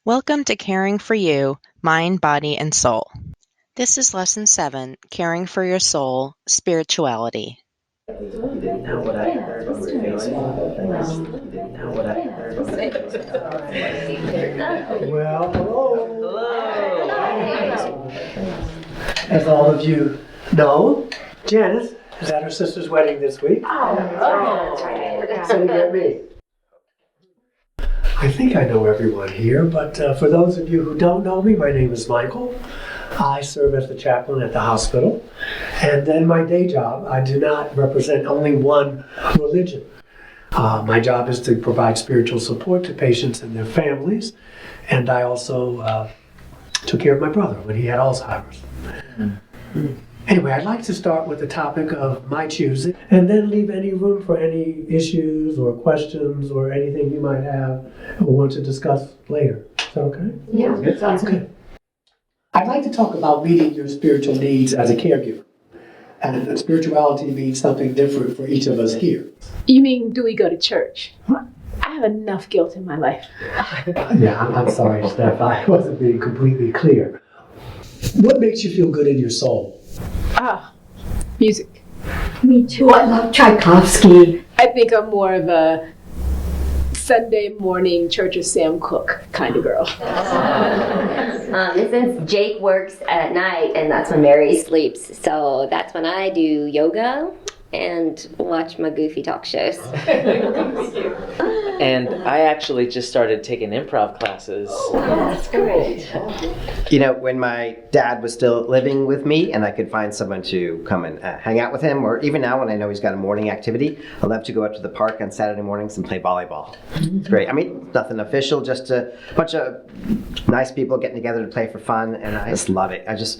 Welcome to Caring for You, Mind, Body, and Soul. This is Lesson 7, Caring for Your Soul, Spirituality. Well, hello. As all of you know, Janice is at her sister's wedding this week. That's right. So you get me. I think I know everyone here, but for those of you who don't know me, my name is Michael. I serve as the chaplain at the hospital. And then my day job, I do not represent only one religion. My job is to provide spiritual support to patients and their families. And I also took care of my brother when he had Alzheimer's. Anyway, I'd like to start with the topic of my choosing and then leave any room for any issues or questions or anything you might have or want to discuss later. Is that okay? Yeah, sounds good. I'd like to talk about meeting your spiritual needs as a caregiver. And spirituality means something different for each of us here. You mean, do we go to church? I have enough guilt in my life. Yeah, I'm sorry, Steph. I wasn't being completely clear. What makes you feel good in your soul? Music. Me too. I love Tchaikovsky. I think I'm more of a Sunday morning Church of Sam Cooke kind of girl. Since Jake works at night and that's when Mary sleeps, so that's when I do yoga and watch my goofy talk shows. And I actually just started taking improv classes. Oh, that's great. You know, when my dad was still living with me and I could find someone to come and hang out with him, or even now when I know he's got a morning activity, I love to go up to the park on Saturday mornings and play volleyball. It's great. I mean, nothing official, just a bunch of nice people getting together to play for fun, and I just love it. I just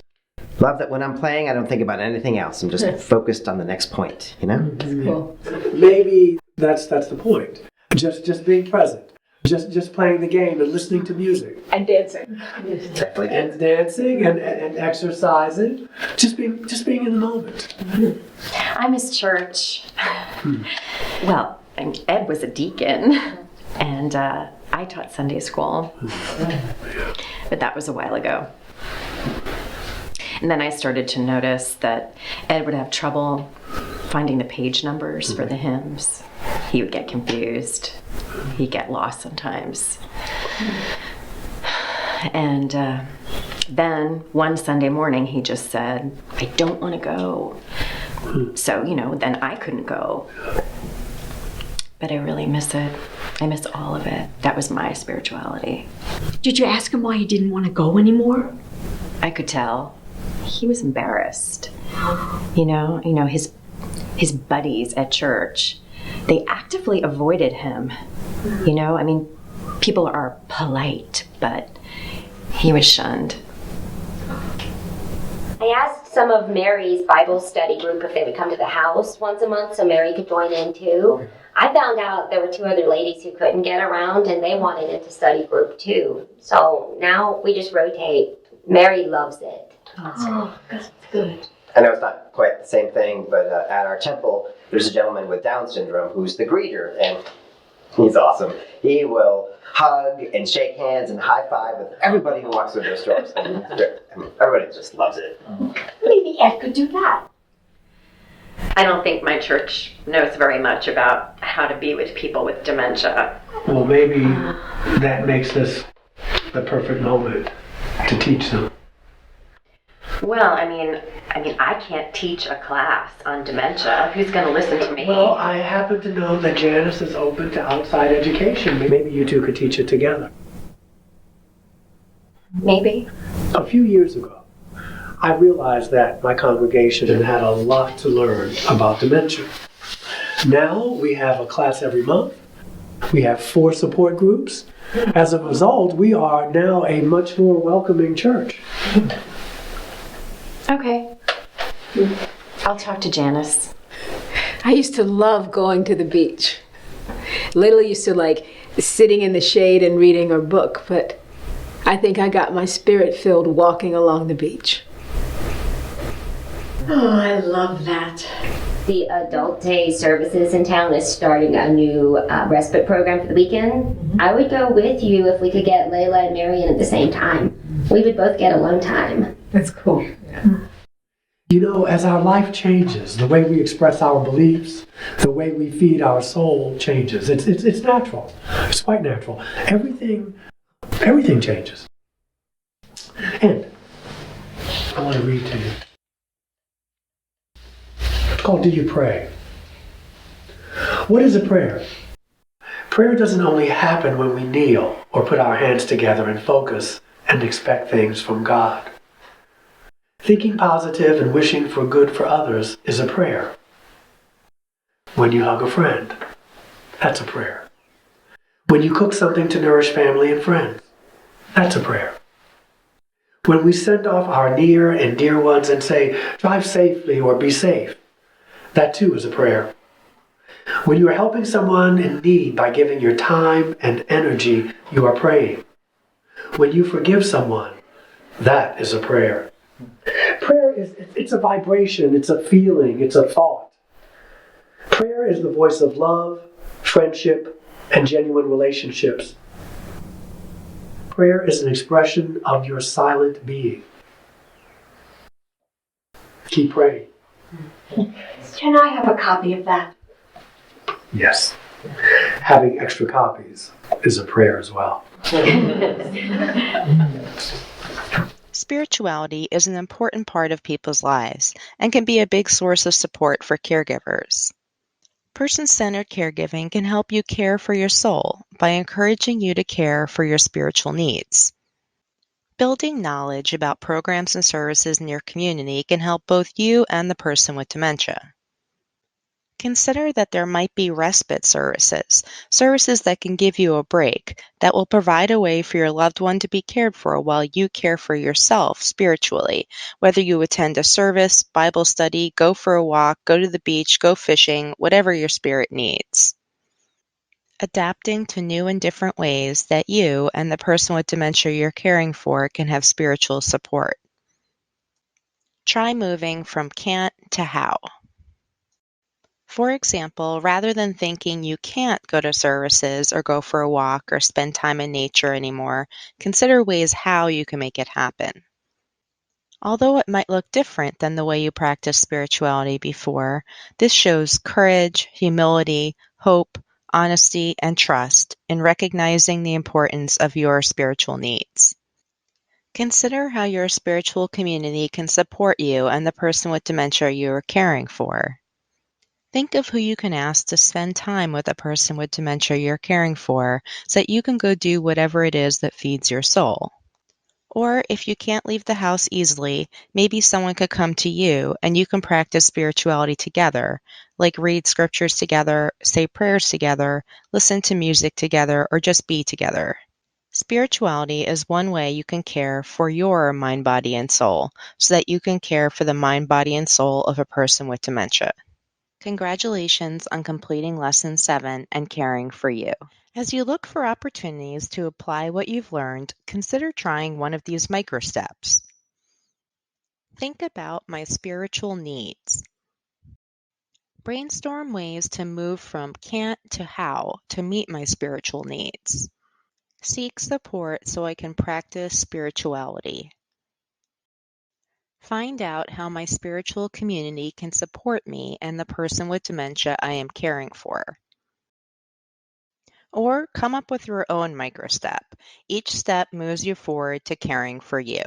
love that when I'm playing, I don't think about anything else. I'm just focused on the next point, you know? Cool. Maybe that's the point. Just being present. Just playing the game and listening to music. And dancing. Definitely. And dancing and exercising. Just being in the moment. I miss church. Well, Ed was a deacon, and I taught Sunday school, but that was a while ago. And then I started to notice that Ed would have trouble finding the page numbers for the hymns. He would get confused. He'd get lost sometimes. And then one Sunday morning, he just said, I don't want to go. So, then I couldn't go. But I really miss it. I miss all of it. That was my spirituality. Did you ask him why he didn't want to go anymore? I could tell. He was embarrassed. His buddies at church, they actively avoided him. People are polite, but he was shunned. I asked some of Mary's Bible study group if they would come to the house once a month so Mary could join in too. I found out there were 2 other ladies who couldn't get around and they wanted into study group too. So now we just rotate. Mary loves it. Oh, that's good. I know it's not quite the same thing, but at our temple, there's a gentleman with Down syndrome who's the greeter, and he's awesome. He will hug and shake hands and high five with everybody who walks through those doors. Everybody just loves it. Maybe Ed could do that. I don't think my church knows very much about how to be with people with dementia. Well, maybe that makes this the perfect moment to teach them. Well, I can't teach a class on dementia. Who's going to listen to me? Well, I happen to know that Janice is open to outside education. Maybe you two could teach it together. Maybe. A few years ago, I realized that my congregation had a lot to learn about dementia. Now we have a class every month. We have 4 support groups. As a result, we are now a much more welcoming church. Okay. I'll talk to Janice. I used to love going to the beach. Lately used to like sitting in the shade and reading a book, but I think I got my spirit filled walking along the beach. Oh, I love that. the adult day services in town is starting a new respite program for the weekend. I would go with you if we could get Layla and Marion at the same time. We would both get alone time. That's cool. You know, as our life changes, the way we express our beliefs, the way we feed our soul changes. It's natural. It's quite natural. Everything changes. And I want to read to you. It's called Do You Pray? What is a prayer? Prayer doesn't only happen when we kneel or put our hands together and focus and expect things from God. Thinking positive and wishing for good for others is a prayer. When you hug a friend, that's a prayer. When you cook something to nourish family and friends, that's a prayer. When we send off our near and dear ones and say, drive safely or be safe, that too is a prayer. When you are helping someone in need by giving your time and energy, you are praying. When you forgive someone, that is a prayer. Prayer it's a vibration, it's a feeling, it's a thought. Prayer is the voice of love, friendship, and genuine relationships. Prayer is an expression of your silent being. Keep praying. Can I have a copy of that? Yes. Having extra copies is a prayer as well. Spirituality is an important part of people's lives and can be a big source of support for caregivers. Person-centered caregiving can help you care for your soul by encouraging you to care for your spiritual needs. Building knowledge about programs and services in your community can help both you and the person with dementia. Consider that there might be respite services that can give you a break, that will provide a way for your loved one to be cared for while you care for yourself spiritually, whether you attend a service, Bible study, go for a walk, go to the beach, go fishing, whatever your spirit needs. Adapting to new and different ways that you and the person with dementia you're caring for can have spiritual support. Try moving from can't to how. For example, rather than thinking you can't go to services or go for a walk or spend time in nature anymore, consider ways how you can make it happen. Although it might look different than the way you practiced spirituality before, this shows courage, humility, hope, honesty, and trust in recognizing the importance of your spiritual needs. Consider how your spiritual community can support you and the person with dementia you are caring for. Think of who you can ask to spend time with a person with dementia you're caring for so that you can go do whatever it is that feeds your soul. Or if you can't leave the house easily, maybe someone could come to you and you can practice spirituality together, like read scriptures together, say prayers together, listen to music together, or just be together. Spirituality is one way you can care for your mind, body, and soul so that you can care for the mind, body, and soul of a person with dementia. Congratulations on completing Lesson 7 and caring for you. As you look for opportunities to apply what you've learned, consider trying one of these micro steps. Think about my spiritual needs. Brainstorm ways to move from can't to how to meet my spiritual needs. Seek support so I can practice spirituality. Find out how my spiritual community can support me and the person with dementia I am caring for. Or come up with your own micro step. Each step moves you forward to caring for you.